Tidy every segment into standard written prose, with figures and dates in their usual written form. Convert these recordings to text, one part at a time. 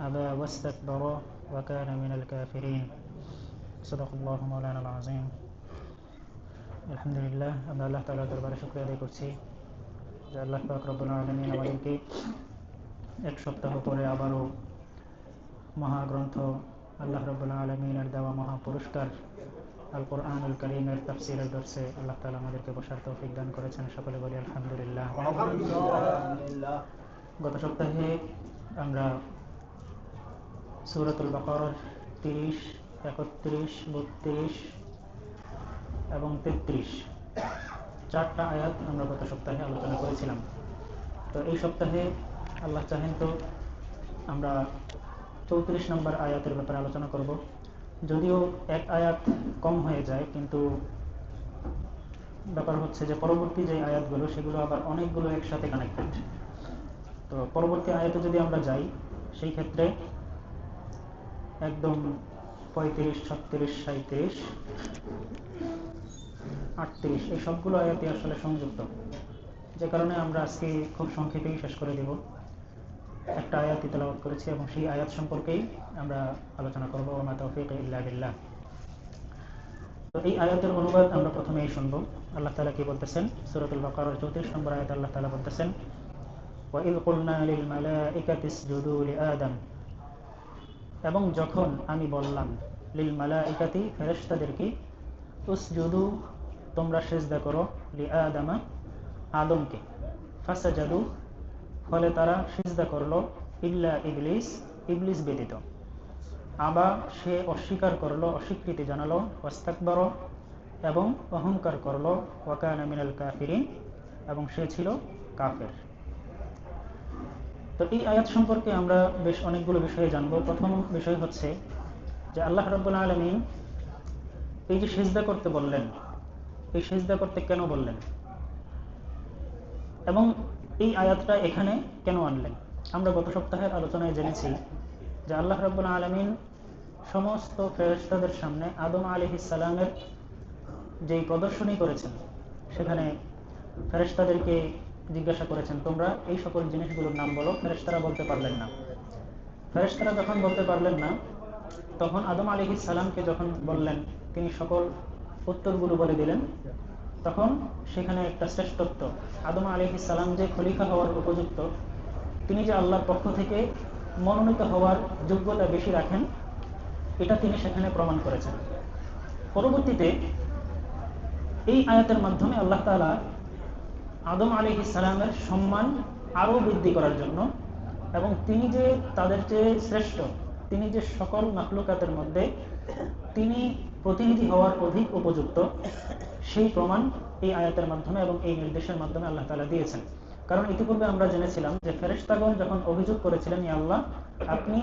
أبى واستكبر وكان من الكافرين صدق الله مولانا العظيم الحمد لله আমরা আল্লাহ তাআলার দরবারে শুকরিয়া আদায় করছি যে আল্লাহ পাক রব্বুল আলামিন আমাদেরকে এক সপ্তাহ পরে আবারও মহাগ্রন্থ আল্লাহ রাব্বুল আলামিনের দেওয়া মহা পুরস্কার আল কোরআনুল কারীমের তাফসীরের দর্শে আল্লাহ তাআলা আমাদেরকে বসার তৌফিক দান করেছেন। সকলে বলি আলহামদুলিল্লাহ। গত সপ্তাহে আমরা সূরাতুল বাকারার 30, 31, 32 এবং 33 চারটা আয়াত আমরা গত সপ্তাহে আলোচনা করেছিলাম। তো এই সপ্তাহে আল্লাহ চাহেন তো আমরা 34 নম্বর আয়াতের ব্যাপারে আলোচনা করব। যদিও এক আয়াত কম হয়ে যায়, কিন্তু ব্যাপার হচ্ছে যে পরবর্তী যে আয়াতগুলো সেগুলো আবার অনেকগুলো একসাথে কানেক্টেড। তো পরবর্তী আয়াতে যদি আমরা যাই, সেই ক্ষেত্রে একদম 35, 36, 37, 38 এই সবগুলো আয়াতই আসলে সংযুক্ত, যে কারণে আমরা আজকে খুব সংক্ষেপেই শেষ করে দেব। একটা আয়াত তেলাওয়াত করেছি এবং সেই আয়াত সম্পর্কেই আমরা আলোচনা করব। ওয়া মা তাওফীক ইল্লা বিল্লাহ। তো এই আয়াতের অনুবাদ আমরা প্রথমেই শুনব। আল্লাহ তাআলা কি বলতেছেন? সূরাতুল বাকারার 34 নম্বর আয়াতে আল্লাহ তাআলা বলতেছেন, ওয়া ইয কুলনা লিল মালাইকাতি ইসজুদু লিআদম, এবং যখন আমি বললাম লিল মালাইকাতি ফেরেশতাদেরকে, উসজুদু তোমরা সিজদা করো, লিআদম আদমকে, ফাসাজাদু ফলে তারা সিজদা করলো, ইল্লা ইবলিস ইবলিস ব্যতীত, আবা সে অস্বীকার করলো, অস্বীকৃতি জানালো, ওয়াস্তাকবারা এবং অহংকার করলো, ওয়া কানা মিনাল কাফিরিন এবং সে ছিল কাফের। তো এই আয়াত সম্পর্কে আমরা বেশ অনেকগুলো বিষয়ে জানবো। প্রথম বিষয় হচ্ছে যে আল্লাহ রাব্বুল আলামিন এই যে সিজদা করতে বললেন, এই সিজদা করতে কেন বললেন এবং এই আয়াতটা এখানে কেন আনলেন। আমরা গত সপ্তাহের আলোচনায় জেনেছি যে আল্লাহ রাব্বুল আলামিন সমস্ত ফেরেশতাদের সামনে আদম আলাইহিস সালামের যেই প্রদর্শনী করেছেন, সেখানে ফেরেশতাদেরকে জিজ্ঞাসা করেছেন তোমরা এই সকল জিনিসগুলোর নাম বলো। ফেরেশতারা বলতে পারলেন না। ফেরেশতারা যখন বলতে পারলেন না, তখন আদম আলাইহিস সালামকে যখন বললেন, তিনি সকল উত্তরগুলো বলে দিলেন। তখন সেখানে একটা শ্রেষ্ঠত্ব, আদম আলাইহিস সালাম যে খলিফা হওয়ার উপযুক্ত, তিনি যে আল্লাহর পক্ষ থেকে মনোনীত হওয়ার যোগ্যতা বেশি রাখেন, এটা তিনি সেখানে প্রমাণ করেছেন। পরবর্তীতে এই আয়াতের মাধ্যমে আল্লাহ তাআলা আদম আলাইহিস সালামের সম্মান আরও বৃদ্ধি করার জন্য এবং তিনি যে তাদের চেয়ে শ্রেষ্ঠ, তিনি যে সকল মাখলুকাতের মধ্যে তিনি প্রতিনিধি হওয়ার অধিক উপযুক্ত, সেই প্রমাণ এই আয়াতের মাধ্যমে এবং এই নির্দেশের মাধ্যমে আল্লাহ তাআলা দিয়েছেন। কারণ ইতিপূর্বে আমরা জেনেছিলাম যে ফেরেশতাগণ যখন অভিযোগ করেছিলেন, ইয়া আল্লাহ, আপনি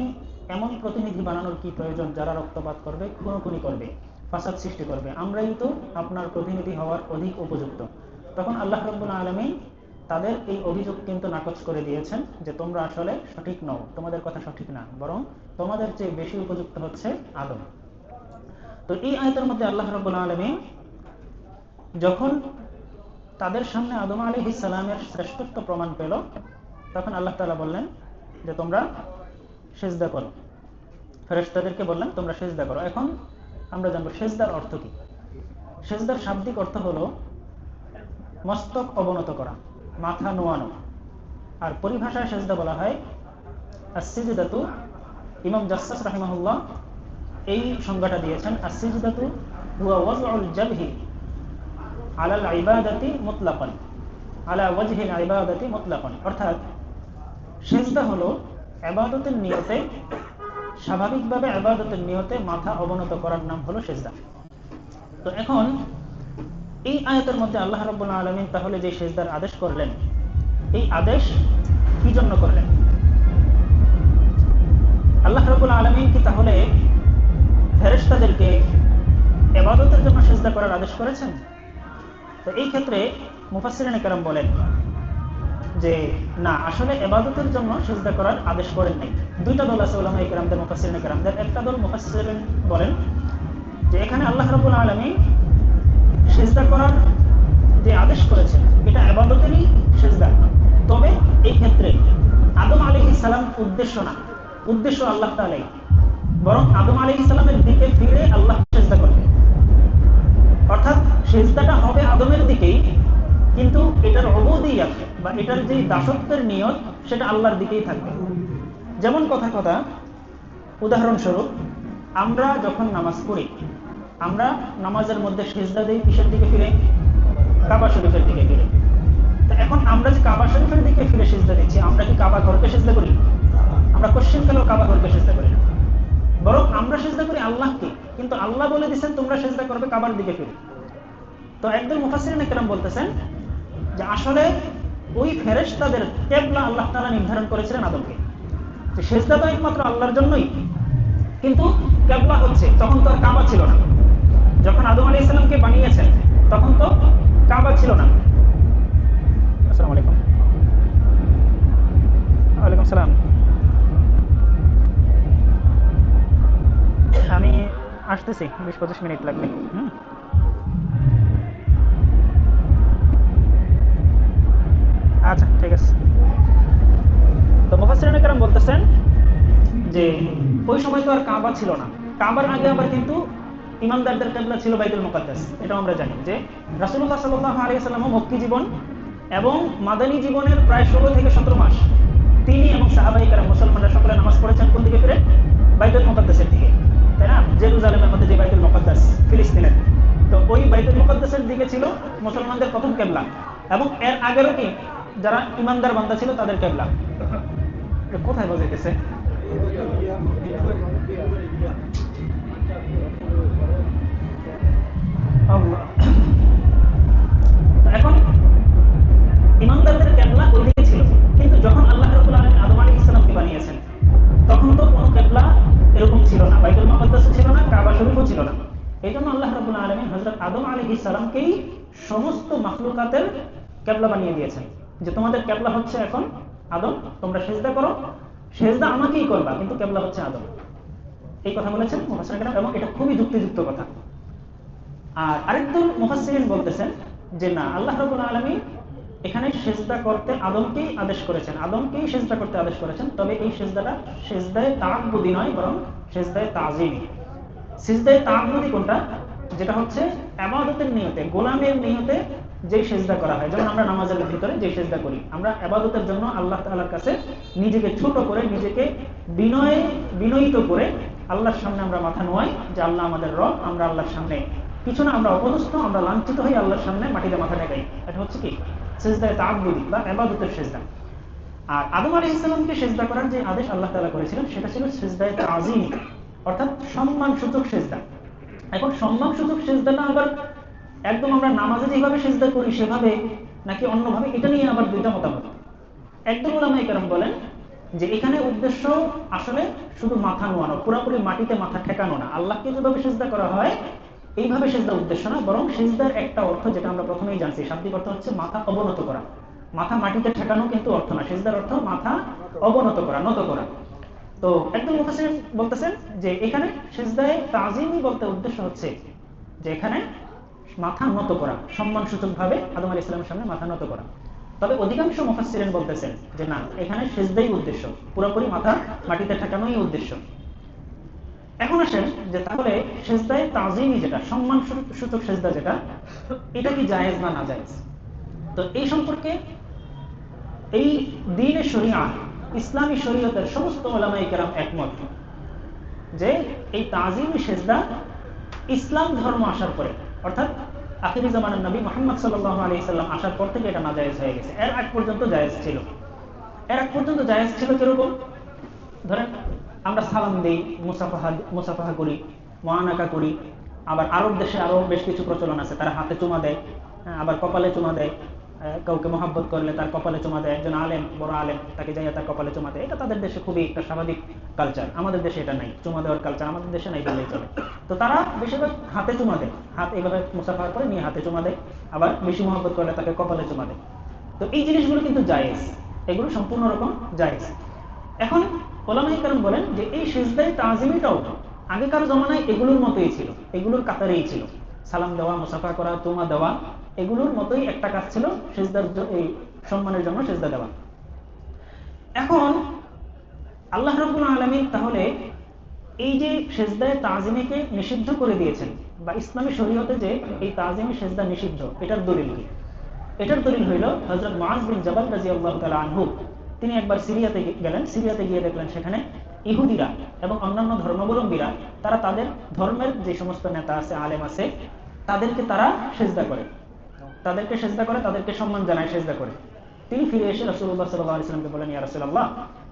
এমন প্রতিনিধি বানানোর কি প্রয়োজন যারা রক্তপাত করবে, খুনোখুনি করবে, ফাসাদ সৃষ্টি করবে, আমরাই তো আপনার প্রতিনিধি হওয়ার অধিক উপযুক্ত। তখন আল্লাহ রাব্বুল আলামিন তাদের এই অভিযোগ কিন্তু নাকচ করে দিয়েছেন যে তোমরা আসলে সঠিক নও, তোমাদের কথা সঠিক না, বরং তোমাদের চেয়ে বেশি উপযুক্ত হচ্ছে আদম। তো এই আয়াতের মধ্যে আল্লাহ রাব্বুল আলামিন যখন তাদের সামনে আদম আলাইহিস সালামের শ্রেষ্ঠত্ব প্রমাণ পেল, তখন আল্লাহ তাআলা বললেন যে তোমরা সিজদা করো। ফেরেশতাদেরকে বললেন তোমরা সিজদা করো। এখন আমরা জানবো সিজদার অর্থ কি। সিজদার শাব্দিক অর্থ হলো মস্তক অবনত করা, মাথা নোয়ানো। আর পরিভাষায় সিজদা বলা হয় as-সিজদাতু। ইমাম জাসসাস রাহিমাহুল্লাহ এই সংজ্ঞাটা দিয়েছেন, as-সিজদাতু হুয়া ওয়াজউল জাবহি আলাল ইবাদাতি মুতলাকান, আলা ওয়াজহিল ইবাদাতি মুতলাকান। অর্থাৎ সিজদা হলো ইবাদতের নিয়তে, স্বাভাবিকভাবে ইবাদতের নিয়তে মাথা অবনত করার নাম হলো সিজদা। তো এখন এই আয়াতের মধ্যে আল্লাহ রাব্বুল আলামিন তাহলে যে সিজদার আদেশ করলেন, এই আদেশ কি জন্য করলেন? আল্লাহ রাব্বুল আলামিন কি তাহলে ফেরেশতাদেরকে ইবাদতের জন্য সিজদা করার আদেশ করেছেন? তো এই ক্ষেত্রে মুফাসসিরিনে কেরাম বলেন যে না, আসলে ইবাদতের জন্য সিজদা করার আদেশ করেন নাই। দুইটা দল আছে উলামায়ে কেরামদের, মুফাসসিরিনে কেরামদের। একটা দল মুফাসসিরিন বলেন যে এখানে আল্লাহ রাব্বুল আলামিন সিজদা করার যে আদেশ করেছেন, এটা ইবাদতেরই সিজদা। তবে এই ক্ষেত্রে আদম আলাইহিস সালাম উদ্দেশ্য না, উদ্দেশ্য আল্লাহ তাআলাই, বরং আদম আলাইহিস সালামের দিকে ফিরে আল্লাহ সিজদা করবে। অর্থাৎ সিজদাটা হবে আদমের দিকেই, কিন্তু এটার উবুদিয়্যাত বা এটার যে দাসত্বের নিয়ত সেটা আল্লাহর দিকেই থাকবে। যেমন কথা উদাহরণস্বরূপ, আমরা যখন নামাজ পড়ি, আমরা নামাজের মধ্যে সিজদা দেই কিসের দিকে ফিরে? কাবা শরীফের দিকে ফিরে। তো এখন আমরা যে কাবা শরীফের দিকে ফিরে সিজদা দিচ্ছি, আমরা কি কাবা ঘরকে সিজদা করি? আমরা কোশ্চেনকালেও কাবা ঘরকে সিজদা করি না, বরং আমরা সিজদা করি আল্লাহকে। কিন্তু আল্লাহ বলে দিচ্ছেন তোমরা সিজদা করবে কাবার দিকে ফিরে। তো একদল মুফাসসিরিনে কেরাম বলতেছেন যে আসলে ওই ফেরেশতাদের কিবলা আল্লাহ তাআলা নির্ধারণ করেছিলেন আদমকে, যে সিজদা তো একমাত্র আল্লাহর জন্যই, কিন্তু কিবলা হচ্ছে, তখন তো আর কাবা ছিল না। যখন আদম আলাইহিস সালামকে বানিয়েছেন তখন তো কাবা ছিল না। আসসালামু আলাইকুম। ওয়ালাইকুম সালাম। আমি আসতেছি, 20-25 মিনিট লাগবে। আচ্ছা ঠিক আছে। তো মুফাসসিরিনে কেরাম বলতেছেন যে ওই সময় তো আর কাবা ছিল না। কাবার আগে আবার কিন্তু ইমানদারদের কিবলা ছিল বাইতুল মুকাদ্দাস। এটা আমরা জানি যে রাসূলুল্লাহ সাল্লাল্লাহু আলাইহি ওয়াসাল্লাম মক্কি জীবন এবং মাদানী জীবনের প্রায় 16 থেকে 17 মাস তিনি এবং সাহাবায়ে কেরাম মুসলমানরা সকলে নামাজ পড়েছেন কোন দিকে ফিরে? বাইতুল মুকাদ্দাসের দিকে, তাই না? জেরুজালেমের মধ্যে যে বাইতুল মুকাদ্দাস ফিলিস্তিনের, তো ওই বাইতুল মুকাদ্দাসের দিকে ছিল মুসলমানদের প্রথম কিবলা, এবং এর আগেরও কি যারা ইমানদার বান্দা ছিল তাদের কিবলা। কোথায় বাজাইতেছে? এখন ইমানদারদের কিবলা ওইদিকে ছিল, কিন্তু যখন আল্লাহ রাব্বুল আলামিন আদম আলাইহিস সালামকে বানিয়েছেন তখন তো কোনো কিবলা এরকম ছিল না, বাইতুল মুকাদ্দাস ছিল না, কাবা শরীফও ছিল না। এইজন্য আল্লাহ রাব্বুল আলামিন হযরত আদম আলাইহিস সালামকেই সমস্ত মাখলুকাতের কিবলা বানিয়ে দিয়েছেন, যে তোমাদের কিবলা হচ্ছে এখন আদম, তোমরা সিজদা করো, সিজদা আমাকেই করবা, কিন্তু কিবলা হচ্ছে আদম। এই কথা বলেছেন মুফাসসিরিন কেরাম, এবং এটা খুবই যুক্তিযুক্ত কথা। আর আরেকজন মুফাসসিরিন বলতেছেন যে না, আল্লাহ রাব্বুল আলামিন এখানে সিজদা করতে আদমকেই আদেশ করেছেন, আদমকেই সিজদা করতে আদেশ করেছেন। তবে এই সিজদাটা সিজদায়ে তাআব্বুদি নয়, বরং সিজদায়ে তাযীমি। সিজদায়ে তাআব্বুদি কোনটা? যেটা হচ্ছে ইবাদতের নিয়তে, গোলামের নিয়তে যে সিজদা করা হয়। যেমন আমরা নামাজের ভিতরে যে সিজদা করি, আমরা ইবাদতের জন্য আল্লাহ তাআলার কাছে নিজেকে ছোট করে, নিজেকে বিনয়িত করে আল্লাহর সামনে আমরা মাথা নোয়াই যে আল্লাহ আমাদের রব, আমরা আল্লাহর সামনে কিছু না, আমরা অপদস্থ, আমরা লাঞ্ছিত হই, আল্লাহর সামনে মাটিতে মাথা ঠেকাই। এটা হচ্ছে কি? সিজদায়ে তাআব্বুদি বা ইবাদতের সিজদা। আর আদম আলাইহিস সালামকে সিজদা করার যে আদেশ আল্লাহ তাআলা করেছিলেন সেটা ছিল সিজদায়ে তাযীমি, অর্থাৎ সম্মানসূচক সিজদা। এখন সম্মানসূচক সিজদাটা আবার একদম আমরা নামাজে যেভাবে সিজদা করি সেভাবে নাকি অন্যভাবে, এটা নিয়ে আবার দুইটা মতামত। একদম উলামায়ে কেরাম বলেন যে এখানে উদ্দেশ্য আসলে শুধু মাথা নোয়ানো, পুরোপুরি মাটিতে মাথা ঠেকানো না। আল্লাহকে যেভাবে সিজদা করা হয় এইভাবে সিজদা উদ্দেশ্য না, বরং সিজদার একটা অর্থ যেটা আমরা প্রথমেই জানছি, শাব্দিক অর্থ হচ্ছে মাথা অবনত করা। মাথা মাটিতে ঠেকানো কিন্তু অর্থ না, সিজদার অর্থ মাথা অবনত করা, নত করা। তো একদম মুফাসসির বলতেছেন যে এখানে সিজদায়ে তাযীমি বলতে উদ্দেশ্য হচ্ছে যে এখানে মাথা নত করা, সম্মানসূচক ভাবে আদম আলাইহিস সালামের সামনে মাথা নত করা। তবে অধিকাংশ মুফাসসিরিন বলতেছেন যে না, এখানে সিজদাই উদ্দেশ্য, পুরোপুরি মাথা মাটিতে ঠেকানোই উদ্দেশ্য। এখন আসেন যে তাহলে সিজদায়ে তাযীমি যেটা সম্মানসূচক সিজদা, যেটা এটা কি জায়েজ না নাজায়েজ? তো এই সম্পর্কে এই দ্বীনে শরিয়া, ইসলামী শরীয়তের সমস্ত উলামায়ে কেরাম একমত যে এই তাযীমি সিজদা ইসলাম ধর্ম আসার পরে, অর্থাৎ আখিরি জামানার নবী মুহাম্মদ সাল্লাল্লাহু আলাইহি সাল্লাম আসার পর থেকে এটা নাজায়েজ হয়ে গেছে। এর আগ পর্যন্ত জায়েজ ছিল। এর আগ পর্যন্ত জায়েজ ছিল কিরকম? ধরেন আমরা সালাম দেই, মুসাফাহা করি, মুআনাকা করি। আবার আরব দেশে আরো বেশ কিছু প্রচলন আছে, তারা হাতে চুমা দেয়, আবার কপালে চুমা দেয়। কাউকে মহব্বত করলে তার কপালে চুমা দেয়, একজন আলেম, বড় আলেম, তাকে যাইয়া তার কপালে চুমা দেয়। এটা তাদের দেশে খুবই একটা স্বাভাবিক কালচার। আমাদের দেশে এটা নাই, চুমা দেওয়ার কালচার আমাদের দেশে নাই বললেই চলে। তো তারা বেশিরভাগ হাতে চুমা দেয়, হাত এইভাবে মুসাফা করে নিয়ে হাতে চুমা দেয়, আবার বেশি মহব্বত করলে তাকে কপালে চুমা দেয়। তো এই জিনিসগুলো কিন্তু জায়েজ, এগুলো সম্পূর্ণ রকম জায়েজ। এখন উলামায়ে কেরাম বলেন যে এই সিজদায়ে তাযীমিটাও আগেকার জমানায় এগুলোর মতোই ছিল, এগুলোর কাতারেই ছিল। সালাম দেওয়া, মুসাফা করা, চুমা দেওয়া, এগুলোর মতোই একটা কাজ ছিল সিজদার এই সম্মানের জন্য সিজদা দেওয়া। এখন আল্লাহ রাব্বুল আলামিন তাহলে এই যে সেজদায়ে তাজিমিকে নিষিদ্ধ করে দিয়েছেন, বা ইসলামী শরীয়তে যে এই তাজিমি সেজদা নিষিদ্ধ, এটার দলিল কি? এটার দলিল হইল হযরত মুআয বিন জাবাল রাদিয়াল্লাহু তাআলা আনহু, তিনি একবার সিরিয়াতে গেলেন। সিরিয়াতে গিয়ে দেখলেন সেখানে ইহুদিরা এবং অন্যান্য ধর্মাবলম্বীরা তারা তাদের ধর্মের যে সমস্ত নেতা আছে, আলেম আছে, তাদেরকে তারা সেজদা করে, তাদেরকে সম্মান জানায়, সেজদা করে। তিনি ফিরে এসে রাসূলুল্লাহ সাল্লাল্লাহু আলাইহি ওয়াসাল্লামকে বলেন, ইয়া রাসূলুল্লাহ,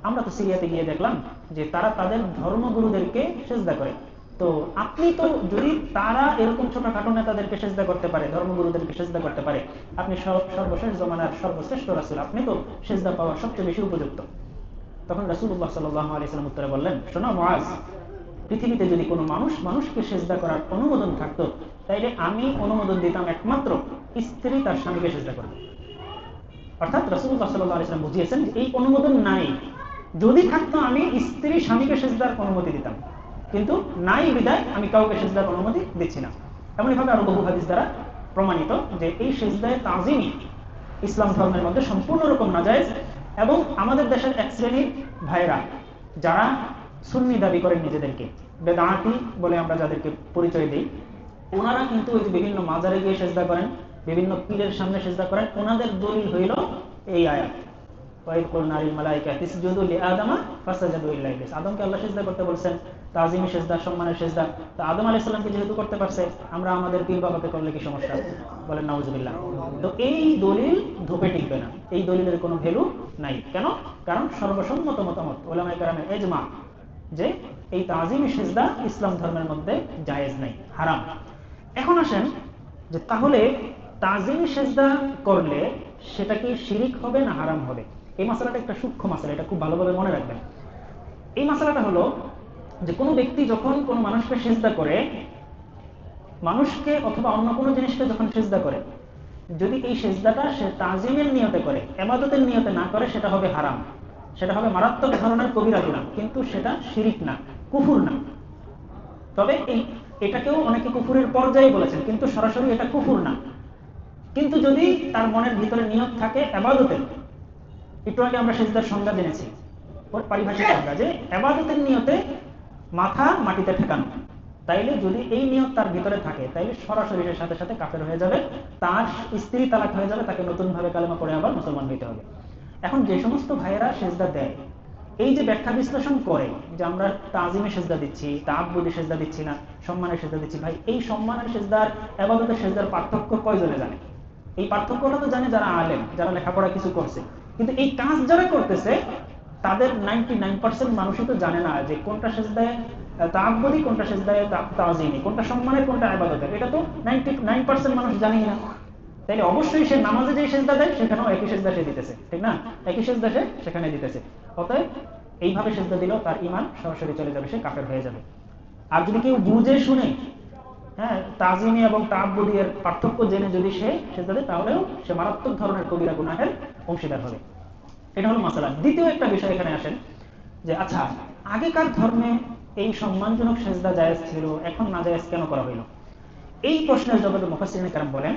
আমরা তো সিরিয়াতে গিয়ে দেখলাম যে তারা তাদের ধর্মগুরুদেরকে সেজদা করে, তো আপনি তো, যদি তারা এরকম ছোটখাটো নেতাদেরকে সেজদা করতে পারে, ধর্মগুরুদেরকে সেজদা করতে পারে, আপনি সর্বশেষ জমানার সর্বশ্রেষ্ঠ রাসূল, আপনি তো সেজদা পাওয়ার সবচেয়ে বেশি উপযুক্ত। তখন রাসূলুল্লাহ সাল্লাল্লাহু আলাইহি ওয়াসাল্লাম উত্তরে বললেন, শোনো মুআজ, পৃথিবীতে যদি কোনো মানুষকে সেজদা করার অনুমোদন থাকতো, তাইলে আমি অনুমোদন দিতাম একমাত্র স্ত্রী তার স্বামীকে সেজদা করবে। অর্থাৎ রাসূলুল্লাহ সাল্লাল্লাহু আলাইহি ওয়াসাল্লাম বুঝিয়েছেন যে এই অনুমোদন নাই, যদি থাকতো আমি স্ত্রী স্বামীকে সেজদার অনুমতি দিতাম, কিন্তু নাই বিদায় আমি কাউকে সেজদার অনুমতি দিচ্ছি না। এমনইভাবে আরো বহু হাদিস দ্বারা প্রমাণিত যে এই সেজদায়ে তাজিমি ইসলাম ধর্মের মধ্যে সম্পূর্ণ রকম নাজায়েজ। এবং আমাদের দেশের এক শ্রেণীর ভাইরা যারা সুন্নি দাবি করেন নিজেদেরকে, বেদাতি বলে আমরা যাদেরকে পরিচয় দিই, ওনারা কিন্তু ওই যে বিভিন্ন মাজারে গিয়ে সেজদা করেন, বিভিন্ন পীরের সামনে সেজদা করেন। ওনাদের দলিল হইল এই আয়াত, ওয়াইদ কুলনা লিল মালাইকাতি ইসজুদু লিআদামা ফাসাজাদু ইল্লা ইবলিস। আদমকে আল্লাহ সেজদা করতে বলছেন, তাজিমি সেজদা, সম্মানের সেজদা। তো আদম আলাইহিস সালামকে যেহেতু করতে পারছে, আমরা আমাদের পীর বাবাকে করলে কি সমস্যা? বলেন নাউজুবিল্লাহ। তো এই দলিল ধোপে টিকবে না, এই দলিলের কোনো ভ্যালু নাই। কেন? কারণ সর্বসম্মত মতামত, উলামায়ে কেরামের ইজমা, যে এই তাজিমি সেজদা ইসলাম ধর্মের মধ্যে জায়েজ নাই, হারাম। এখন আসেন যে তাহলে তাজিমি সেজদা করলে সেটা কি শিরিক হবে না হারাম হবে? এই মাসালাটা একটা সূক্ষ্ম মাসালা, এটা খুব ভালোভাবে মনে রাখবেন। এই মাসালাটা হলো যে কোনো ব্যক্তি যখন কোনো মানুষকে সেজদা করে, মানুষকে অথবা অন্য কোনো জিনিসকে যখন সেজদা করে, যদি এই সেজদাটা সে তাজিমের নিয়তে করে, ইবাদতের নিয়তে না করে, সেটা হবে হারাম, সেটা হবে মারাত্মক ধরনের কবিরা গুনাহ, কিন্তু সেটা শিরিক না, কুফুর না। তবে এটাকেও অনেকে কুফুরের পর্যায়ে বলেছেন, কিন্তু সরাসরি এটা কুফুর না। কিন্তু যদি তার মনের ভিতরে নিয়ত থাকে ইবাদতের, একটু আগে আমরা সেজদার সংজ্ঞা জেনেছি, পারিভাষিক সংজ্ঞা, যে ইবাদতের নিয়তে মাথা মাটিতে ঠেকানো, তাইলে যদি এই নিয়ত তার ভিতরে থাকে, তাইলে সরাসরি এর সাথে সাথে কাফের হয়ে যাবে, তার স্ত্রী তালাক হয়ে যাবে, তাকে নতুন ভাবে কালেমা পড়ে আবার মুসলমান হইতে হবে। এখন যে সমস্ত ভাইয়েরা সেজদা দেয়, এই যে ব্যাখ্যা বিশ্লেষণ করে যে আমরা তাজিমে সেজদা দিচ্ছি, তাআব্বুদে সেজদা দিচ্ছি না, সম্মানের সেজদা দিচ্ছি, ভাই এই সম্মানের সেজদার, ইবাদতের সেজদার পার্থক্য কয়জনে জানে? এই পার্থক্যটা তো জানে যারা আলেম, যারা লেখাপড়া কিছু করছে, কিন্তু এই কাজ যারা করতেছে তাদের 99% মানুষই তো জানে না যে কোনটা সেজদায় তাআব্বুদি, কোনটা সেজদায় তাজিমি, কোনটা সম্মানের, কোনটা ইবাদতের। এটা তো 99% মানুষ জানেই না। তাইলে অবশ্যই সে নামাজে যে সেজদা দেয় সেখানেও একই সেজদা সে দিতেছে, ঠিক না? একই সেজদা সে সেখানে দিতেছে। অতএব এইভাবে সেজদা দিলেও তার ঈমান সরাসরি চলে যাবে, সে কাফের হয়ে যাবে। আর যদি কেউ বুঝে শুনে, হ্যাঁ, তাজিমি এবং তাআব্বুদি এর পার্থক্য জেনে যদি সে সেজদা দেয়, তাহলেও সে মারাত্মক ধরনের কবিরা গুনাহের অংশীদার হবে। এটা হলো মাসালা। দ্বিতীয় একটা বিষয় এখানে আসেন যে আচ্ছা, আগেকার ধর্মে এই সম্মানজনক সেজদা জায়েজ ছিল, এখন না জায়েজ কেন করা হইল? এই প্রশ্নের জবাবে মুফাসসিরিনে কেরাম বলেন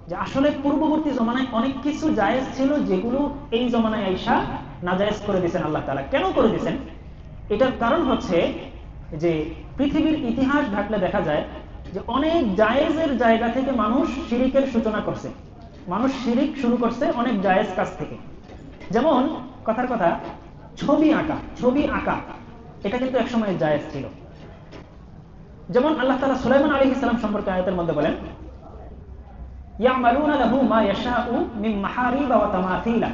যে আসলে পূর্ববর্তী জমানায় অনেক কিছু জায়েজ ছিল, যেগুলো এই জমানায় আইসা নাজায়েজ করে দিয়েছেন আল্লাহ তাআলা। কেন করে দিয়েছেন? এটার কারণ হচ্ছে যে পৃথিবীর ইতিহাস ঘাটলে দেখা যায় যে অনেক জায়েজের জায়গা থেকে মানুষ শিরিকের সূচনা করছে। মানুষ শিরিক শুরু করছে অনেক জায়েজ কাজ থেকে। যেমন কথার কথা, ছবি আঁকা এটা কিন্তু একসময় জায়েজ ছিল। যেমন আল্লাহ তাআলা সুলাইমান আলাইহিস সালাম সম্পর্কে আয়াতের মধ্যে বলেন, ইয়ামালুনা লাহু মা ইয়াশাউ মিন মাহারিবা ওয়া তামাথিলা,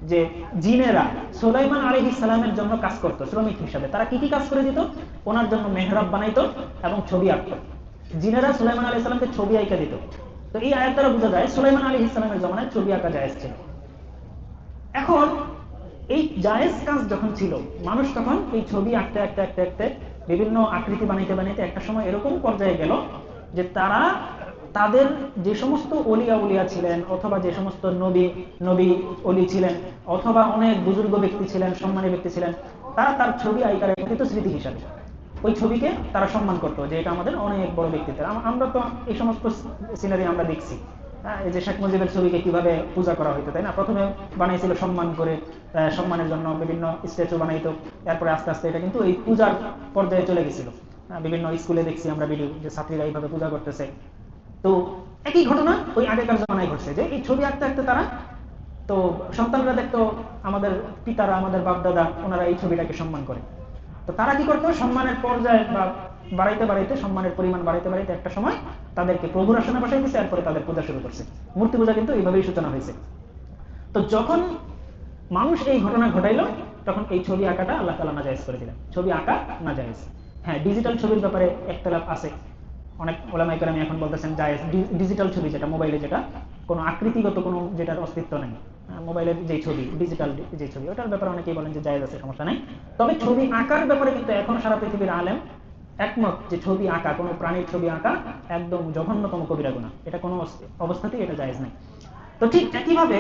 যে জিনেরা সুলাইমান আলাইহিস সালামের জন্য কাজ করত শ্রমিক হিসেবে। তারা কি কি কাজ করে দিত? ওনার জন্য মেহরাব বানাইতো এবং ছবি আঁকতো। জিনেরা সুলাইমান আলাইহিস সালামকে ছবি আঁকা দিত। তো এই আয়াত দ্বারা বোঝা যায় সুলাইমান আলাইহিস সালামের জমানায় ছবি আঁকা জায়েজ ছিল। এখন এই জায়েজ কাজ যখন ছিল, মানুষ তখন এই ছবি আঁকতে বিভিন্ন আকৃতি বানাইতে একটা সময় এরকম পর্যায়ে গেল যে তারা তাদের যে সমস্ত ওলিয়া উলিয়া ছিলেন, অথবা যে সমস্ত নবী ওলি ছিলেন, অথবা অনেক বুজুর্গ ব্যক্তি ছিলেন, সম্মানী ব্যক্তি ছিলেন, তারা তার ছবি আঁকা রেখেছিল স্মৃতি হিসাবে। ওই ছবিকে তারা সম্মান করতো যে এটা আমাদের অনেক বড় ব্যক্তিত্ব। আমরা তো এই সমস্ত সিনারি আমরা দেখছি, এই যে শেখ মুজিবের ছবিকে কিভাবে পূজা করা হইতো, তাই না? প্রথমে বানাইছিল সম্মান করে, সম্মানের জন্য বিভিন্ন স্ট্যাচু বানাইতো, এরপরে আস্তে আস্তে এটা কিন্তু এই পূজার পর্যায়ে চলে গেছিল। বিভিন্ন স্কুলে দেখছি আমরা ভিডিও যে ছাত্রীরা এইভাবে পূজা করতেছে। তো একই ঘটনা ওই আগেকার জমানায় ঘটছে, যে এই ছবি আঁকতে আঁকতে তারা তো সন্তানরা দেখতো আমাদের পিতারা, আমাদের বাপ দাদা, ওনারা এই ছবিটাকে সম্মান করে। তো তারা কি করতো, সম্মানের পর্যায়ে বা বাড়াইতে বাড়াইতে, সম্মানের পরিমাণ বাড়াইতে বাড়াইতে একটা সময় তাদেরকে প্রভুর আসনে বসাই দিচ্ছে, এরপরে তাদের পূজা শুরু করছে। মূর্তি পূজা কিন্তু এইভাবেই সূচনা হয়েছে। তো যখন মানুষ এই ঘটনা ঘটাইলো, তখন এই ছবি আঁকাটা আল্লাহ তাআলা নাজায়েজ করে দিলেন। ছবি আঁকা নাজায়েজ। হ্যাঁ, ডিজিটাল ছবির ব্যাপারে একতলাফ আছে। অনেক ওলামায়ে কেরাম এখন বলতেছেন জায়েজ। ডিজিটাল ছবি যেটা মোবাইলে, যেটা কোনো আকৃতিগত কোনো, যেটার অস্তিত্ব নেই, মোবাইলের যে ছবি, ডিজিটাল যে ছবি, ওটার ব্যাপারে অনেকেই বলেন যে জায়েজ আছে, সমস্যা নেই। তবে ছবি আঁকার ব্যাপারে কিন্তু এখন সারা পৃথিবীর আলেম একমত যে ছবি আঁকা, কোনো প্রাণীর ছবি আঁকা একদম জঘন্যতম কবিরা গুনাহ, এটা কোনো অবস্থাতেই এটা জায়েজ নাই। তো ঠিক একইভাবে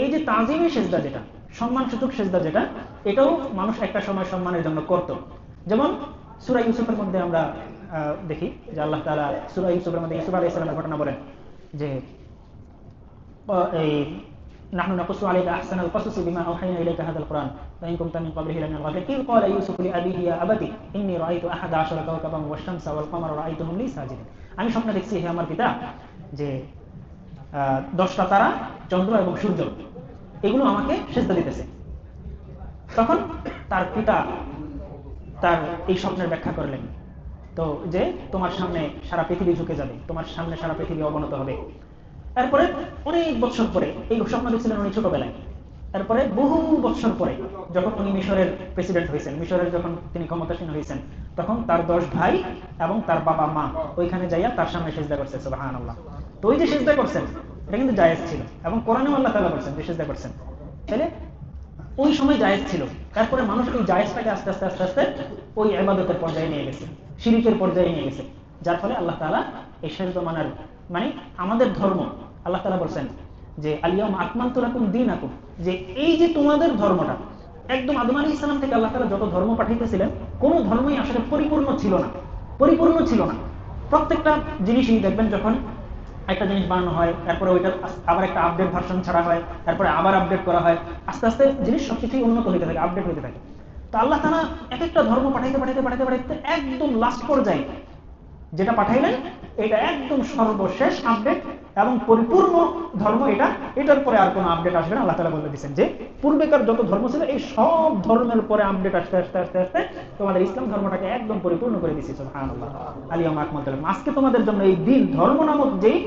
এই যে তাজিমি সেজদা, যেটা সম্মানসূচক সেজদা, যেটা এটাও মানুষ একটা সময় সম্মানের জন্য করত। যেমন সূরা ইউসুফের মধ্যে আমরা দেখি যে আল্লাহ তাআলা সূরা ইউসুফের মধ্যে ইউসুফ আলাইহিস সালামের ঘটনা বলেন যে এই নাহনু নাকুসু আলাইকা আহসানাল কাসাসি বিমা আওহাইনা ইলাইকা হাযাল কুরআন ওয়া ইন কুনতা মিন ক্বাবলিহি লামিনাল গাফিলিন ইয ক্বালা ইউসুফু লিআবিহি ইয়া আবাতি ইন্নী রাআইতু আহাদা আশারা কাওকাবান ওয়াশ-শামসা ওয়াল কামারা রাআইতুহুম লি সাজিদিন। আমি স্বপ্নে দেখছি, হে আমার পিতা, যে 10টা তারা, চন্দ্র এবং সূর্য, এগুলো আমাকে সিজদা দিতেছে। তখন তার পিতা তার এই স্বপ্নের ব্যাখ্যা করলেন, তো যে তোমার সামনে সারা পৃথিবী ঝুঁকে যাবে, তোমার সামনে সারা পৃথিবী অবনত হবে। এরপরে অনেক বছর পরে, এই স্বপ্ন দেখছিলেন উনি ছোটবেলায়, এরপরে বহু বছর পরে যখন উনি মিশরের প্রেসিডেন্ট হয়েছেন, মিশরের যখন তিনি ক্ষমতাসীন হয়েছেন, তখন তার 10 ভাই এবং তার বাবা মা ওইখানে যাইয়া তার সামনে সিজদা করছে। সুবহানাল্লাহ। তো ওই যে সিজদা করছেন, এটা কিন্তু জায়েজ ছিল, এবং কোরআনেও আল্লাহ তাআলা বলেছেন যে সিজদা করছেন, তাহলে ওই সময় জায়েজ ছিল। তারপরে মানুষ ওই জায়েজটাকে আস্তে আস্তে আস্তে আস্তে ওই ইবাদতের পর্যায়ে নিয়ে গেছে, শিরকের পর্যায়ে নিয়ে গেছে, যার ফলে আল্লাহ তাআলা এই সিজদা মানার, মানে আমাদের ধর্ম, আল্লাহ তাআলা বলেন যে আল-ইয়াউমা আকমালতু লাকুম দীনাকুম, যে এই যে তোমাদের ধর্মটা, একদম আদম আলাইহিস সালাম থেকে আল্লাহ তাআলা যত ধর্ম পাঠাইতেছিলেন, কোনো ধর্মই আসলে পরিপূর্ণ ছিল না, পরিপূর্ণ ছিল না। প্রত্যেকটা জিনিসই দেখবেন, যখন একটা জিনিস বানানো হয়, তারপরে ওইটা আবার একটা আপডেট ভার্সন ছাড়া হয়, তারপরে আবার আপডেট করা হয়, আস্তে আস্তে জিনিস সবকিছুই উন্নত হইতে থাকে, আপডেট হইতে থাকে। তো আল্লাহ তাআলা এক একটা ধর্ম পাঠাইতে পাঠাইতে পাঠাইতে পাঠাইতে একদম লাস্ট পর্যায়ে যেটা পাঠাইলেন, এটা একদম সর্বশেষ আপডেট এবং পরিপূর্ণ ধর্ম এটা, এটার পরে আর কোনো আপডেট আসবে না। আল্লাহ তাআলা বলে দিয়েছেন যে পূর্বেকার যত ধর্ম ছিল, এই সব ধর্মের পরে আপডেট আসতে আসতে আস্তে আস্তে তোমাদের ইসলাম ধর্মটাকে একদম পরিপূর্ণ করে দিয়েছি। সুবহানাল্লাহ। আল-ইয়াউমা আকমালতু লাকুম, আজকে তোমাদের জন্য এই দিন, ধর্ম নামক যেই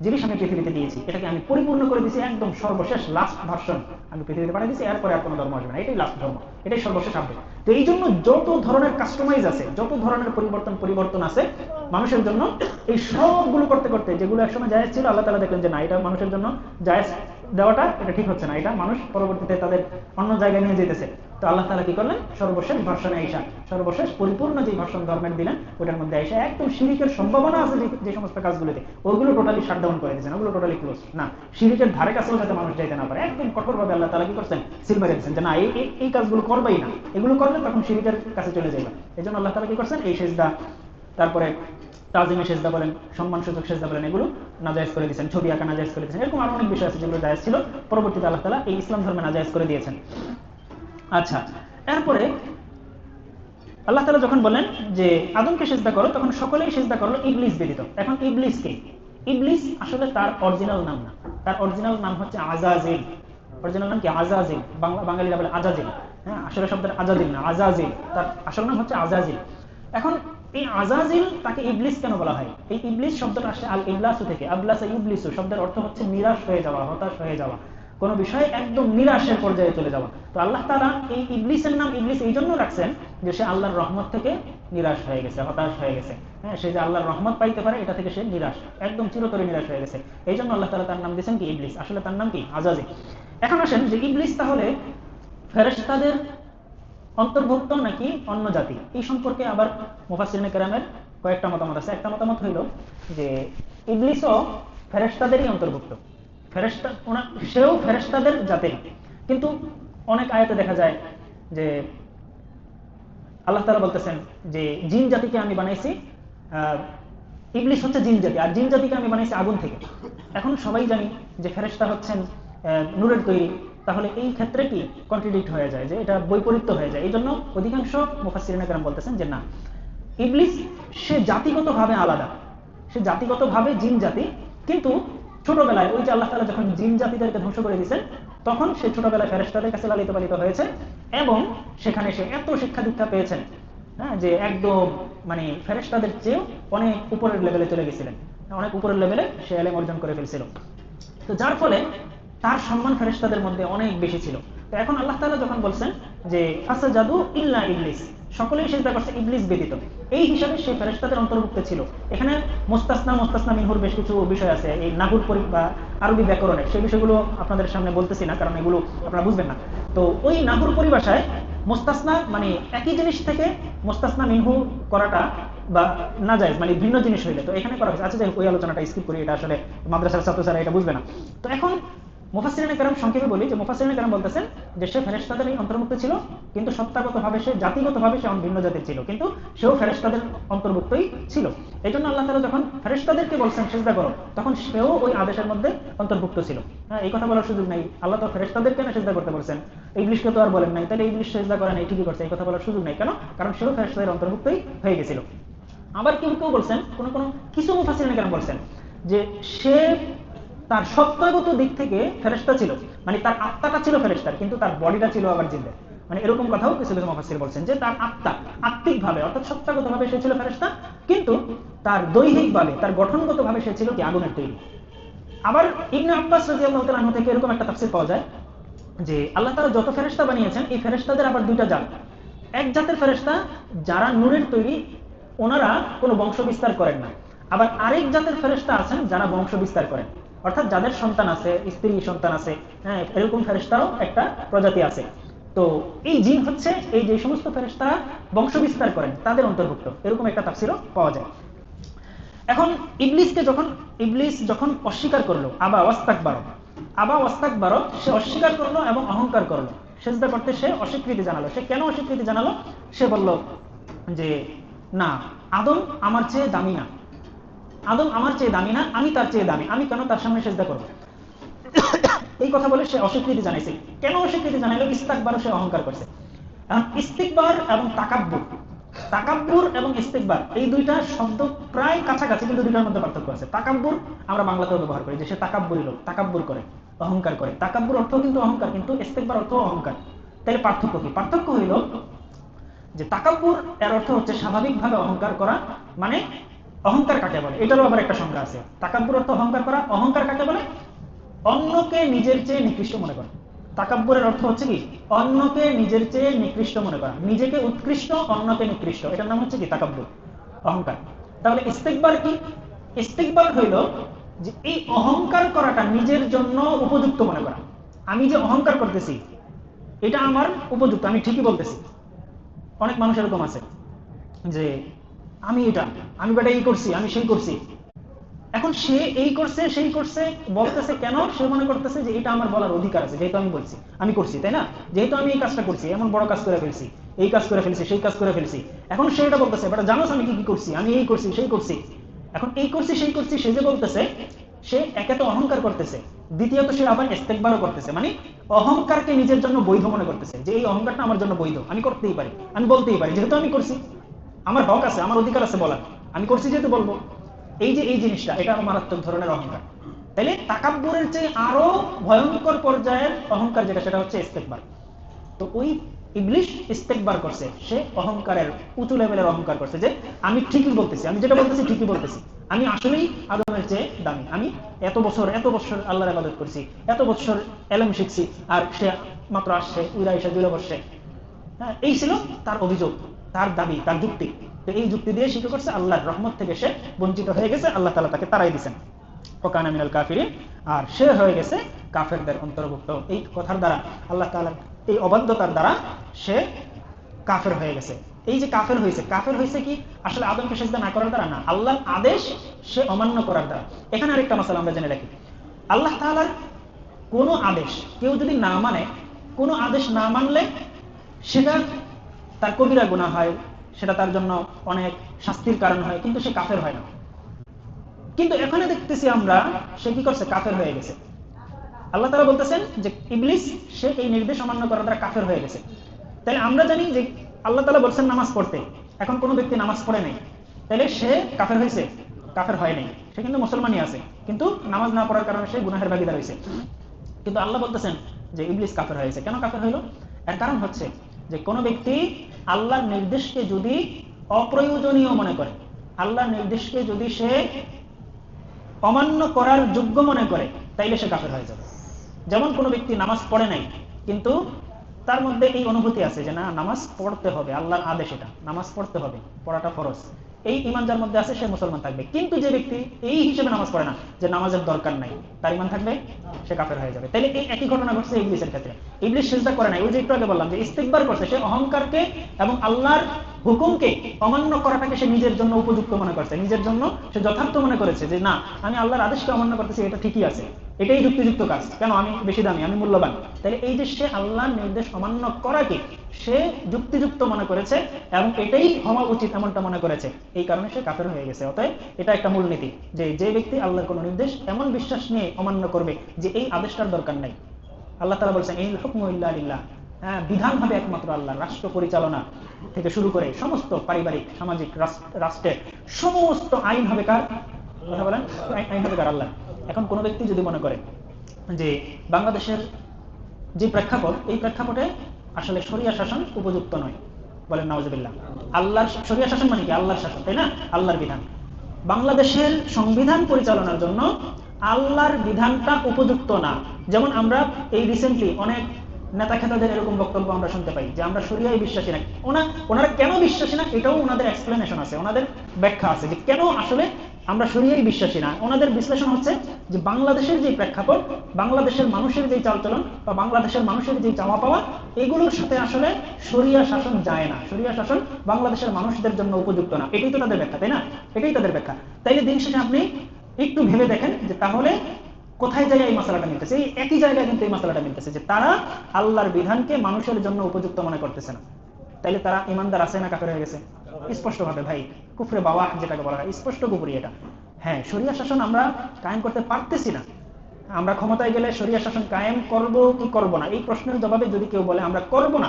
জিনিস আমি পৃথিবীতে দিয়েছি, এটাকে আমি পরিপূর্ণ করে দিয়েছি, একদম সর্বশেষ লাস্ট ভার্সন আমি পৃথিবীতে পাঠিয়ে দিয়েছি, এরপরে আর কোনো ধর্ম আসবে না, এটাই লাস্ট ধর্ম, এটাই সর্বশেষ আপডেট। তো এই জন্য যত ধরনের কাস্টমাইজ আছে, যত ধরনের পরিবর্তন আছে মানুষের জন্য, এই সবগুলো করতে করতে যেগুলো একসময় জায়েজ ছিল, আল্লাহ তাআলা দেখলেন যে না, এটা মানুষের জন্য জায়েজ দেওয়াটা এটা ঠিক হচ্ছে না, এটা মানুষ পরবর্তীতে তাদের অন্য জায়গায় নিয়ে যেতেছে। তো আল্লাহ তাআলা কি করলেন, সর্বশেষ ভার্সনে আইসা, সর্বশেষ পরিপূর্ণ যে ভার্সন ধর্মের দিলেন, ওটার মধ্যে আইসা একদম শিরকের সম্ভাবনা আছে যে সমস্ত কাজগুলোতে, ওইগুলো টোটালি শাটডাউন করে দিয়েছেন, ওগুলো টোটালি ক্লোজ না, শিরকের ধারে কাছেও যাতে মানুষ যাইতে না পারে, একদম কঠোরভাবে আল্লাহ তাআলা কি করছেন, সিল মেরে দিয়েছেন যে না, এই কাজগুলো করবেই না, এগুলো করলে তখন শিরকের কাছে চলে যাবে। এই জন্য আল্লাহ তাআলা কি করছেন, এই সেজদা, তারপরে তাজিমে সেজদা বলেন, সম্মানসূচক সেজদা বলেন, এগুলো নাজায়েজ করে দিয়েছেন, ছবি আঁকা নাজায়েজ করে দিয়েছেন। এরকম আরো অনেক বিষয় আছে যেগুলো জায়েজ ছিল, পরবর্তীতে আল্লাহ তাআলা এই ইসলাম ধর্মে নাজায়েজ করে দিয়েছেন। আচ্ছা, এরপরে আল্লাহ তাআলা যখন বলেন যে আদমকে সিজদা করো, তখন সকলেই সিজদা করলো ইবলিস ব্যতীত। এখন ইবলিস কে? ইবলিস আসলে তার অরিজিনাল নাম না, তার অরিজিনাল নাম হচ্ছে আযাজিল। অরিজিনাল নাম কি? আযাজিল। বাঙালিরা বলে আজাজিল। হ্যাঁ, আসলে শব্দের আজাজিল না, আযাজিল, তার আসল নাম হচ্ছে আযাজিল। এখন এই আযাজিল, তাকে ইবলিস কেন বলা হয়? এই ইবলিস শব্দটা আসে আল ইবলাসু থেকে, আবলাসা ইবলিসু শব্দের অর্থ হচ্ছে নিরাশ হয়ে যাওয়া, হতাশ হয়ে যাওয়া, কোনো বিষয়ে একদম নিরাশের পর্যায়ে চলে যাওয়া। তো আল্লাহ তাআলা এই ইবলিসের নাম ইবলিস এই জন্য রাখছেন যে সে আল্লাহর রহমত থেকে নিরাশ হয়ে গেছে, হতাশ হয়ে গেছে। হ্যাঁ, সে যে আল্লাহর রহমত পাইতে পারে এটা থেকে সে নিরাশ, একদম চিরতরে নিরাশ হয়ে গেছে। এই জন্য আল্লাহ তাআলা তার নাম দিয়েছেন কি? ইবলিস। আসলে তার নাম কি? আযাজিল। এখন আসেন যে ইবলিস তাহলে ফেরেশতাদের অন্তর্ভুক্ত নাকি অন্য জাতি, এই সম্পর্কে আবার মুফাসসিরিনে কেরামের কয়েকটা মতামত আছে। একটা মতামত হইল যে ইবলিসও ফেরেশতাদেরই অন্তর্ভুক্ত, সেও ফেরেশতাদের জাতির। কিন্তু অনেক আয়াতে দেখা যায় যে আল্লাহ তাআলা বলতেছেন যে জিন জাতিকে আমি বানাইছি ইবলিস হচ্ছে জিন জাতি, আর জিন জাতিকে আমি বানাইছি আগুন থেকে। এখন সবাই জানি যে ফেরেশতা হচ্ছেন নূরের তৈরি, তাহলে এই ক্ষেত্রে কি কন্ট্রাডিক্ট হয়ে যায়, যে এটা বৈপরীত্য হয়ে যায়। এই জন্য অধিকাংশ মুফাসসিরিনে কেরাম বলতেছেন যে না, ইবলিস সে জাতিগতভাবে আলাদা, সে জাতিগতভাবে জিন জাতি, কিন্তু ছোটবেলায় ওই যে আল্লাহ তাআলা যখন জিন জাতিদেরকে ধ্বংস করে দিয়েছেন, তখন সে ছোটবেলায় ফেরেশতাদের কাছে লালিত পালিত হয়েছে এবং সেখানে সে এত শিক্ষা দীক্ষা পেয়েছেন, হ্যাঁ, যে একদম মানে ফেরেশতাদের চেয়েও অনেক উপরের লেভেলে চলে গেছিলেন, অনেক উপরের লেভেলে সে ইলম অর্জন করে ফেলছিল। তো যার ফলে তার সম্মান ফেরেশতাদের মধ্যে অনেক বেশি ছিল। তো এখন আল্লাহ তাআলা যখন বলছেন যে ফাসাজাদু ইল্লা ইবলিস, সকলেই সিজদা করছে ইবলিস ব্যতীত, এই হিসাবে সে ফেরেশতাদের অন্তর্ভুক্ত ছিল। এখানে মুস্তাসনা মিনহুর বেশ কিছু বিষয় আছে, এই নাহুর বা আরবি ব্যাকরণের, সেই বিষয়গুলো আপনাদের সামনে বলতেছি না, কারণ এগুলো আপনারা বুঝবেন না। তো ওই নাহুর পরিভাষায় মুস্তাসনা মানে একই জিনিস থেকে মুস্তাসনা মিনহু করাটা বা না যায়, মানে ভিন্ন জিনিস হইলে, তো এখানে করা হয়েছে। আচ্ছা, যাই হোক, ওই আলোচনাটা স্কিপ করি, এটা আসলে মাদ্রাসার ছাত্র ছাড়া এটা বুঝবে না। তো এখন মুফাসসিরিনে কেরাম সংক্ষেপে বলি যে মুফাসসিরিনে কেরাম বলতেছেন যে সে ফেরেশতাদের অন্তর্ভুক্ত ছিল, কিন্তু সত্তাগতভাবে সে জাতিগতভাবে সে ভিন্ন জাতির ছিল, কিন্তু সেও ফেরেশতাদের অন্তর্ভুক্তই ছিল। এই জন্য আল্লাহ তাআলা যখন ফেরেশতাদেরকে বলছেন সিজদা করো, তখন সেও ওই আদেশের মধ্যে অন্তর্ভুক্ত ছিল। হ্যাঁ, এই কথা বলার সুযোগ নাই, আল্লাহ তো ফেরেশতাদেরকে না সিজদা করতে বলছেন, ইবলিসকে তো আর বলেন নাই, তাহলে ইবলিস সিজদা করে নাই ঠিকই করছে, এই কথা বলার সুযোগ নাই। কেন? কারণ সেও ফেরেশতাদের অন্তর্ভুক্তই হয়ে গেছিল। আবার কেউ কেউ বলছেন, কোন কিছু মুফাসসিরিনে কেরাম বলছেন যে সে তার সত্তাগত দিক থেকে ফেরেশতা ছিল, মানে তার আত্মাটা ছিল ফেরেশতার, কিন্তু তার বডিটা ছিল আবার জিনদের। মানে এরকম কথাও কিছু কিছু মুফাসসির বলছেন যে তার আত্মা আত্মিকভাবে অর্থাৎ সত্তাগতভাবে সে ছিল ফেরেশতা, কিন্তু তার দৈহিকভাবে তার গঠনগতভাবে সে ছিল কি আগুনের তৈরি। আবার ইবনে আব্বাস রাদিয়াল্লাহু তাআলা আনহু থেকে এরকম একটা তাফসীর পাওয়া যায় যে আল্লাহ তাআলা যত ফেরেশতা বানিয়েছেন, এই ফেরেশতাদের আবার দুইটা জাত। এক জাতের ফেরেশতা যারা নূরের তৈরি, ওনারা কোনো বংশ বিস্তার করেন না। আবার আরেক জাতের ফেরেশতা আছেন যারা বংশ বিস্তার করেন, অর্থাৎ যাদের সন্তান আছে, স্ত্রী সন্তান আছে, হ্যাঁ, এরকম ফেরেশতারও একটা প্রজাতি আছে। তো এই জিন হচ্ছে এই যে সমস্ত ফেরেশতারা বংশ বিস্তার করেন তাদের অন্তর্ভুক্ত, এরকম একটা তাফসীরও পাওয়া যায়। এখন ইবলিস যখন অস্বীকার করলো, আবা ওয়াস্তাকবার, সে অস্বীকার করলো এবং অহংকার করলো, সিজদা করতে সে অস্বীকৃতি জানালো। সে কেন অস্বীকৃতি জানালো? সে বলল যে না, আদম আমার চেয়ে দামি না, আদম আমার চেয়ে দামি না, আমি তার চেয়ে দামি, আমি কেন তার সামনে সিজদা করব? এই কথা বলে সে অস্বীকৃতি জানাইছে। কেন অস্বীকৃতি জানাইলো? ইস্তিকবার, সে অহংকার করছে। এখন ইস্তিকবার এবং তাকাব্বুর এবং ইস্তিকবার এই দুইটা শব্দ প্রায় কাছাকাছি, কিন্তু দুইটার মধ্যে পার্থক্য আছে। তাকাব্বুর আমরা বাংলাতেও ব্যবহার করি, যে সে তাকাব্বুরি লোক, তাকাব্বুর করে, অহংকার করে। তাকাব্বুর অর্থ কিন্তু অহংকার, কিন্তু ইস্তিকবার অর্থ অহংকার। তাহলে পার্থক্য কি? পার্থক্য হইল যে তাকাব্বুর এর অর্থ হচ্ছে স্বাভাবিকভাবে অহংকার করা। মানে অহংকার কাকে বলে, এটারও আবার একটা সংজ্ঞা আছে। তাকাব্বুর অর্থ অহংকার করা। অহংকার কাকে বলে? অন্যকে নিজের চেয়ে নিকৃষ্ট মনে করা। তাকাব্বুরের অর্থ হচ্ছে কি? অন্যকে নিজের চেয়ে নিকৃষ্ট মনে করা, নিজেকে উৎকৃষ্ট, অন্যকে নিকৃষ্ট, এটার নাম হচ্ছে কি? তাকাব্বুর, অহংকার। তাহলে ইস্তিকবার কি? ইস্তিকবার হইল যে এই অহংকার করাটা নিজের জন্য উপযুক্ত মনে করা। আমি যে অহংকার করতেছি এটা আমার উপযুক্ত, আমি ঠিকই বলতেছি। অনেক মানুষ এরকম আছে যে আমি বেটা এই করছি, আমি সেই করছি। এখন সে এই করছে সেই করছে বলতেছে, কেন? সে মনে করতেছে যে এটা আমার বলার অধিকার আছে, যেহেতু আমি বলছি, আমি করছি, তাই না? যেহেতু আমি এই কাজটা করছি, এমন বড় কাজ করে ফেলছি, এই কাজ করে ফেলছি, সেই কাজ করে ফেলছি, এখন সে এটা বলতেছে, বেটা জানোস আমি কি কি করছি, আমি এই করছি সেই করছি। এখন এই করছি সেই করছি সে যে বলতেছে, সে একে তো অহংকার করতেছে, দ্বিতীয়ত সে আবার ইস্তেকবারও করতেছে। মানে অহংকারকে নিজের জন্য বৈধ মনে করতেছে, যে এই অহংকারটা আমার জন্য বৈধ, আমি করতেই পারি, আমি বলতেই পারি, যেহেতু আমি করছি, আমার হক আছে, আমার অধিকার আছে বলার, আমি করছি যেহেতু বলবো। এই যে এই জিনিসটা, এটা আরো মারাত্মক ধরনের অহংকার। তাইলে তাকাব্বুরের চেয়ে আরো ভয়ঙ্কর পর্যায়ের অহংকার যেটা, সেটা হচ্ছে ইস্তেকবার। তো ওই ইবলিস ইস্তেকবার করছে, সে অহংকারের উঁচু লেভেলের অহংকার করছে, যে আমি ঠিকই বলতেছি, আমি যেটা বলতেছি ঠিকই বলতেছি, আমি আসলেই আদমের চেয়ে দামি, আমি এত বছর আল্লাহর ইবাদত করছি, এত বছর ইলম শিখছি, আর সে মাত্র আসছে, উইরা এসে 2 বছরে। হ্যাঁ, এই ছিল তার অভিযোগ, তার দাবি, তার যুক্তি। তো এই যুক্তি দিয়ে স্বীকার করছে আল্লাহর রহমত থেকে সে বঞ্চিত হয়ে গেছে, আল্লাহ তাআলা তাকে তাড়াই দিয়েছেন, ওয়াকানা মিনাল কাফিরিন, আর সে হয়ে গেছে কাফেরদের অন্তর্ভুক্ত। এই কথার দ্বারা, আল্লাহ তাআলার এই অবাধ্যতার দ্বারা সে কাফের হয়ে গেছে। এই যে কাফের হয়েছে কি আসলে আদমকে সিজদা না করার দ্বারা না, আল্লাহর আদেশ সে অমান্য করার দ্বারা। এখানে আরেকটা মাসালা আমরা জেনে রাখি, আল্লাহ তাআলার কোনো আদেশ কেউ যদি না মানে, কোনো আদেশ না মানলে সেটা তার কবিরা গুনাহ হয়, সেটা তার জন্য অনেক শাস্তির কারণ হয়, কিন্তু সে কাফের হয় না। কিন্তু এখানে দেখতেছি আমরা সে কি করছে, কাফের হয়ে গেছে। আল্লাহ তাআলা বলতেছেন যে ইবলিস সে এই নির্দেশ অমান্য করার দ্বারা কাফের হয়ে গেছে। তাহলে আমরা জানি যে আল্লাহ তাআলা বলছেন নামাজ পড়তে, এখন কোনো ব্যক্তি নামাজ পড়ে নাই, তাহলে সে কাফের হয়েছে? কাফের হয় নাই, সে কিন্তু মুসলমানই আছে, কিন্তু নামাজ না পড়ার কারণে সে গুনাহের ভাগীদার হয়েছে। কিন্তু আল্লাহ বলতেছেন যে ইবলিস কাফের হয়েছে। কেন কাফের হইল? এর কারণ হচ্ছে যে কোনো ব্যক্তি আল্লাহর নির্দেশকে যদি অপ্রয়োজনীয় মনে করে, আল্লাহর নির্দেশকে যদি সে অমান্য করার যোগ্য মনে করে, তাইলে সে কাফের হয়ে যাবে। যেমন কোনো ব্যক্তি নামাজ পড়ে নাই, কিন্তু তার মধ্যে এই অনুভূতি আছে যে না, নামাজ পড়তে হবে, আল্লাহর আদেশ, এটা নামাজ পড়তে হবে, পড়াটা ফরজ, এই ঈমান যার মধ্যে আছে সে মুসলমান থাকবে। কিন্তু যে ব্যক্তি এই হিসেবে নামাজ পড়ে না, যে নামাজের দরকার নাই, তার ঈমান থাকবে, সে কাফের হয়ে যাবে। তাইলে এই একই ঘটনা ঘটছে ইবলিসের ক্ষেত্রে। ইবলিস সিজদা করে নাই, ওই যে একটু আগে বললাম যে ইস্তিকবার করছে, সে অহংকারকে এবং আল্লাহর হুকুমকে অমান্য করাটাকে সে নিজের জন্য উপযুক্ত মনে করছে, নিজের জন্য সে যথার্থ মনে করেছে যে না, আমি আল্লাহর আদেশকে অমান্য করতেছি, এটা ঠিকই আছে, এটাই যুক্তিযুক্ত কাজ, কেন আমি বেশি দামি, আমি মূল্যবান। তাহলে এই যে সে আল্লাহর নির্দেশ অমান্য করাকে সে যুক্তিযুক্ত মনে করেছে এবং এটাই হওয়া উচিত এমনটা মনে করেছে, এই কারণে সে কাফের হয়ে গেছে। অতএব এটা একটা মূলনীতি যে যে ব্যক্তি আল্লাহর কোনো নির্দেশ এমন বিশ্বাস নিয়ে অমান্য করবে যে এই আদেশটার দরকার নাই। আল্লাহ তাআলা বলছেন ইল হুকমু ইল্লা লিল্লাহ, হ্যাঁ, বিধান হবে একমাত্র আল্লাহ। রাষ্ট্র পরিচালনা থেকে শুরু করে সমস্ত পারিবারিক সামাজিক রাষ্ট্রের সমস্ত আইন হবে কার? কথা বলেন, আইন হবে কার? আল্লাহ। এখন কোনো ব্যক্তি যদি মনে করে যে বাংলাদেশের যে প্রেক্ষাপট, এই প্রেক্ষাপটে আসলে শরিয়া শাসন উপযুক্ত নয়, বলেন নাউজুবিল্লাহ। আল্লাহর শরিয়া শাসন মানে কি? আল্লাহর শাসন, তাই না? আল্লাহর বিধান। বাংলাদেশের সংবিধান পরিচালনার জন্য আল্লাহর বিধানটা উপযুক্ত না। যেমন আমরা এই রিসেন্টলি অনেক নেতা খেতাদের এরকম বক্তব্য আমরা শুনতে পাই যে আমরা শরিয়ায় বিশ্বাসী না। ওনারা কেন বিশ্বাসী না, এটাও ওনাদের এক্সপ্লেনেশন আছে, ওনাদের ব্যাখ্যা আছে যে কেন আসলে আমরা শরিয়ায় বিশ্বাসী না। ওনাদের বিশ্লেষণ হচ্ছে যে বাংলাদেশের যে প্রেক্ষাপট, বাংলাদেশের মানুষের যে চালচলন বা বাংলাদেশের মানুষের যে চাওয়া পাওয়া, এগুলোর সাথে আসলে শরিয়া শাসন যায় না, শরিয়া শাসন বাংলাদেশের মানুষদের জন্য উপযুক্ত না। এটাই তো তাদের ব্যাখ্যা, তাই না? এটাই তাদের ব্যাখ্যা। তাইলে দিন শেষে আপনি একটু ভেবে দেখেন যে তাহলে কোথায় জায়গায় এই মশলাটা মিলতেছে? এই একই জায়গায় কিন্তু এই মশলাটা মিলতেছে যে তারা আল্লাহর বিধানকে মানুষের জন্য উপযুক্ত মনে করতেছে না। তাইলে তারা ইমানদার আছে না কাফের হয়ে গেছে? স্পষ্ট ভাবে ভাই, কুফরে বাওয়াহ যেটাকে বলা হয়, স্পষ্ট কুফরি এটা। হ্যাঁ, শরিয়া শাসন আমরা কায়েম করতে পারতেছি না। আমরা ক্ষমতায় গেলে শরিয়া শাসন কায়েম করব কি করব না, এই প্রশ্নের জবাবে যদি কেউ বলে আমরা করব না,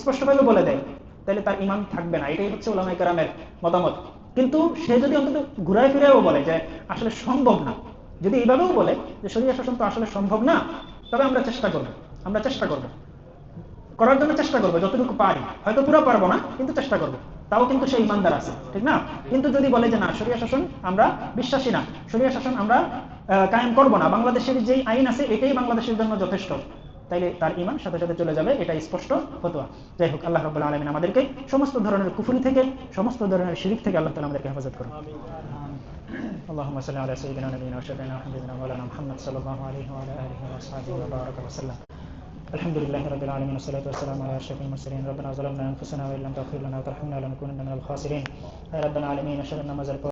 স্পষ্টভাবে বলে দেয়, তাহলে তার ইমান থাকবে না। এটাই হচ্ছে উলামায়ে কেরামের মতামত। কিন্তু সে যদি অন্তত ঘুরায় ফিরেও বলে যে আসলে সম্ভব না, যদি এইভাবেও বলে যে শরিয়া শাসন তো আসলে সম্ভব না, তবে আমরা চেষ্টা করব, আমরা চেষ্টা করব, করার জন্য চেষ্টা করবো যতটুকু পারি, হয়তো পুরো পারবো না, কিন্তু চেষ্টা করবো, তাও কিন্তু সে ইমানদার আছে, ঠিক না? কিন্তু যদি বলে যে না, শরিয়া শাসন আমরা বিশ্বাসী না, শরিয়া শাসন আমরা কায়েম করব না, বাংলাদেশের যেই আইন আছে এটাই বাংলাদেশের জন্য যথেষ্ট, তাইলে তার ঈমান সাথে সাথে চলে যাবে। এটা স্পষ্ট ফতোয়া। যাই হোক, আল্লাহ রাব্বুল আলামিন আমাদেরকে সমস্ত ধরনের কুফরি থেকে, সমস্ত ধরনের শিরক থেকে আল্লাহ তাআলা আমাদেরকে হেফাজত করুন। اللهم صل على سيدنا نبينا وشفيعنا وحبيبنا مولانا محمد صلى الله عليه وعلى اله وصحبه وبارك وسلم. الحمد لله رب العالمين والصلاة والسلام على أشرف المرسلين. ربنا ظلمنا أنفسنا وإن لم تغفر لنا وترحمنا لنكونن من الخاسرين. يا رب العالمين أشهد أن ما